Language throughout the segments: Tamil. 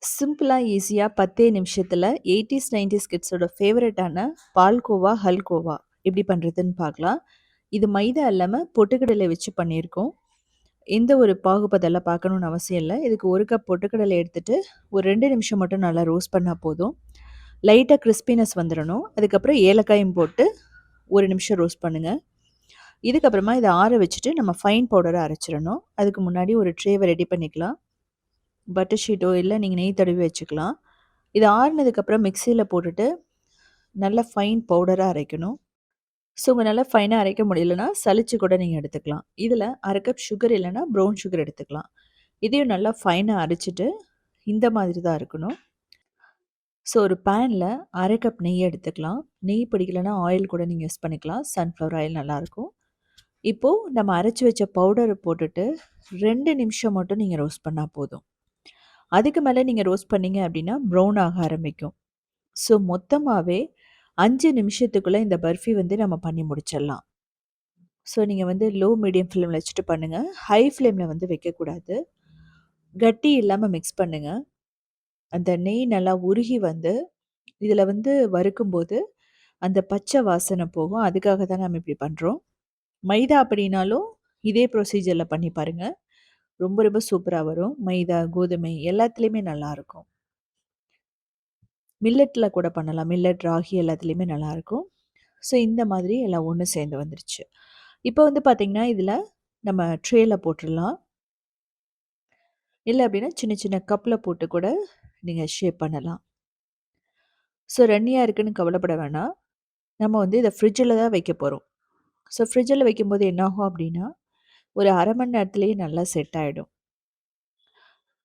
சிம்பிளா, ஈஸியா 10 நிமிஷத்துல 80ஸ், 90ஸ் கிட்ஸோட ஃபேவரட்டான பால்கோவா, ஹல்கோவா எப்படி பண்றதுன்னு பார்க்கலாம். இது மைதா இல்லாம பொட்டுக்கடலை வச்சு பண்ணியிருக்கோம். எந்த ஒரு பாகுபதெல்லாம் பார்க்கணும்னு அவசியம் இல்ல. இதுக்கு 1 கப் பொட்டுக்கடலை எடுத்துட்டு, ஒரு 2 நிமிஷம் மட்டும் நல்லா ரோஸ்ட் பண்ணா போதும். லைட்டா கிறிஸ்பினஸ் வந்துரணும். அதுக்கப்புறம் ஏலக்காயும் போட்டு 1 நிமிஷம் ரோஸ்ட் பண்ணுங்க. இதுக்கப்புறமா இத ஆற வச்சுட்டு நம்ம ஃபைன் பவுடரா அரைச்சிரணும். அதுக்கு முன்னாடி ஒரு ட்ரேவ ரெடி பண்ணிக்கலாம். பட்டர் ஷீட்டோ இல்ல நீங்க நெய் தடவி வச்சுக்கலாம். இது ஆறுனதுக்கப்புறம் மிக்ஸியில போட்டுட்டு, நல்லா ஃபைன் பவுடரா அரைக்கணும். ஸோ உங்கனால ஃபைனா அரைக்க முடியலன்னா, சலிச்சு கூட நீங்க எடுத்துக்கலாம். இதில 1/2 கப் சுகர் இல்லன்னா ப்ரவுன் சுகர் எடுத்துக்கலாம். இதையும் நல்லா ஃபைனா அரைச்சுட்டு, இந்த மாதிரி தான் இருக்கணும். ஸோ ஒரு பேன்ல 1/2 கப் நெய் எடுத்துக்கலாம். நெய் பிடிக்கலன்னா ஆயில் கூட நீங்க யூஸ் பண்ணிக்கலாம். சன்ஃப்ளவர் ஆயில் நல்லாயிருக்கும். இப்போ நம்ம அரைச்சு வச்ச பவுடர போட்டுட்டு, 2 நிமிஷம் மட்டும் நீங்க ரோஸ்ட் பண்ணா போதும். அதுக்கு மேல நீங்க ரோஸ்ட் பண்ணீங்க அப்படின்னா, ப்ரவுன் ஆக ஆரம்பிக்கும். ஸோ மொத்தமாவே 5 நிமிஷத்துக்குள்ள இந்த பர்ஃபி வந்து நம்ம பண்ணி முடிச்சிடலாம். ஸோ நீங்க வந்து லோ, மீடியம் ஃப்ளேம்ல வச்சுட்டு பண்ணுங்க. ஹை ஃப்ளேம்ல வந்து வைக்கக்கூடாது. கட்டி இல்லாம மிக்ஸ் பண்ணுங்க. அந்த நெய் நல்லா உருகி வந்து, இதில வந்து வறுக்கும்போது, அந்த பச்சை வாசனை போகும். அதுக்காக தான் நம்ம இப்படி பண்றோம். மைதா அப்படின்னாலும், இதே ப்ரொசீஜர்ல பண்ணி பாருங்க. ரொம்ப ரொம்ப சூப்பரா வரும். மைதா, கோதுமை எல்லாத்துலயுமே நல்லாருக்கும். மில்லட்ல கூட பண்ணலாம். மில்லட், ராகி எல்லாத்துலயுமே நல்லாருக்கும். ஸோ இந்த மாதிரி எல்லாம் ஒண்ணு சேர்ந்து வந்துருச்சு. இப்போ வந்து பார்த்தீங்கன்னா, இதில நம்ம ட்ரேல போட்டுறலாம். இல்ல அப்டின்னா சின்ன சின்ன கப்ல போட்டு கூட நீங்க ஷேப் பண்ணலாம். ஸோ ரன்னியா இருக்குன்னு கவலைப்பட வேணாம். நம்ம வந்து இத ஃப்ரிட்ஜில தான் வைக்க போறோம். ஸோ ஃப்ரிட்ஜில வைக்கும்போது என்னாகும் அப்டின்னா, ஒரு 1/2 மணி நேரத்திலேயே நல்லா செட் ஆயிடும்.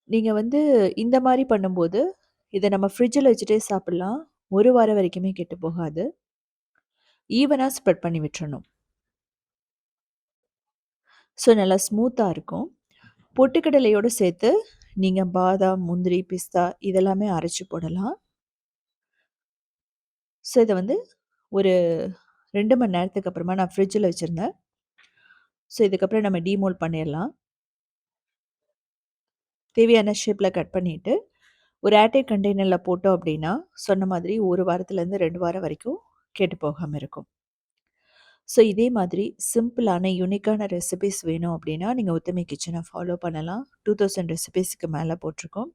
நீங்க வந்து இந்த மாரி பண்ணும்போது, இத நம்ம ஃப்ரிட்ஜில வச்சுட்டே சாப்பிடலாம். 1 வாரம் வரைக்குமே கெட்டு போகாது. ஈவனா ஸ்ப்ரெட் பண்ணி விட்டுறணும். ஸோ நல்லா ஸ்மூத்தா இருக்கும். பொட்டுக்கடலையோட சேர்த்து நீங்க பாதாம், முந்திரி, பிஸ்தா இதெல்லாமே அரைச்சு போடலாம். ஸோ இத வந்து ஒரு 2 மணி நேரத்துக்கு அப்புறமா நான் ஃப்ரிட்ஜில வச்சிருந்தேன். ஸோ இதுக்கப்புறம் நம்ம டீமோல்ட் பண்ணிறலாம். தேவையான ஷேப்ல கட் பண்ணிட்டு, ஒரு ஏர்டைட் கண்டெய்னர்ல போட்டோம் அப்டின்னா, சொன்ன மாதிரி 1 வாரத்துலேருந்து 2 வாரம் வரைக்கும் கெட்டு போகாம இருக்கும். ஸோ இதே மாதிரி சிம்பிளான, யூனிக்கான ரெசிபீஸ் வேணும் அப்டின்னா, நீங்க உத்தமி கிச்சன ஃபாலோ பண்ணலாம். 2000 ரெசிபீஸ்க்கு மேல போட்டிருக்கோம்.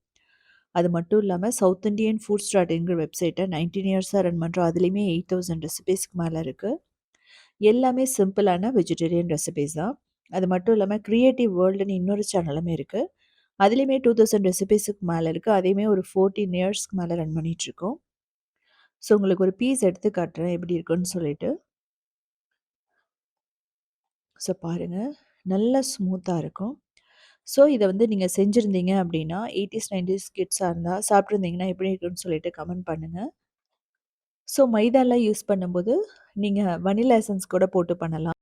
அது மட்டும் இல்லாம சவுத் இண்டியன் ஃபுட்ஸ் டாட்ங்கிற வெப்சைட்ட 19 இயர்ஸா ரன் பண்றோம். அதுலயுமே 8000 ரெசிபீஸ்க்கு மேல இருக்கு. எல்லாமே சிம்பிளான வெஜிடேரியன் ரெசிபீஸ் தான். அது மட்டும் இல்லாம கிரியேட்டிவ் வேர்ல்டுன்னு இன்னொரு சேனலுமே இருக்கு. அதுலயுமே 2000 ரெசிபீஸ்க்கு மேல இருக்கு. அதையுமே ஒரு 14 இயர்ஸ்க்கு மேல ரன் பண்ணிட்டுருக்கோம். ஸோ உங்களுக்கு ஒரு பீஸ் எடுத்து காட்டுறேன் எப்படி இருக்குன்னு சொல்லிட்டு. ஸோ பாருங்க. நல்லா ஸ்மூத்தா இருக்கும். ஸோ இத வந்து நீங்க செஞ்சிருந்தீங்க அப்படின்னா, 80ஸ், 90ஸ் கிட்ஸா இருந்தா சாப்பிட்டுருந்தீங்கன்னா எப்படி இருக்குன்னு சொல்லிட்டு கமெண்ட் பண்ணுங்க. ஸோ மைதாலாம் யூஸ் பண்ணும்போது, நீங்க வனிலா எசன்ஸ் கூட போட்டு பண்ணலாம்.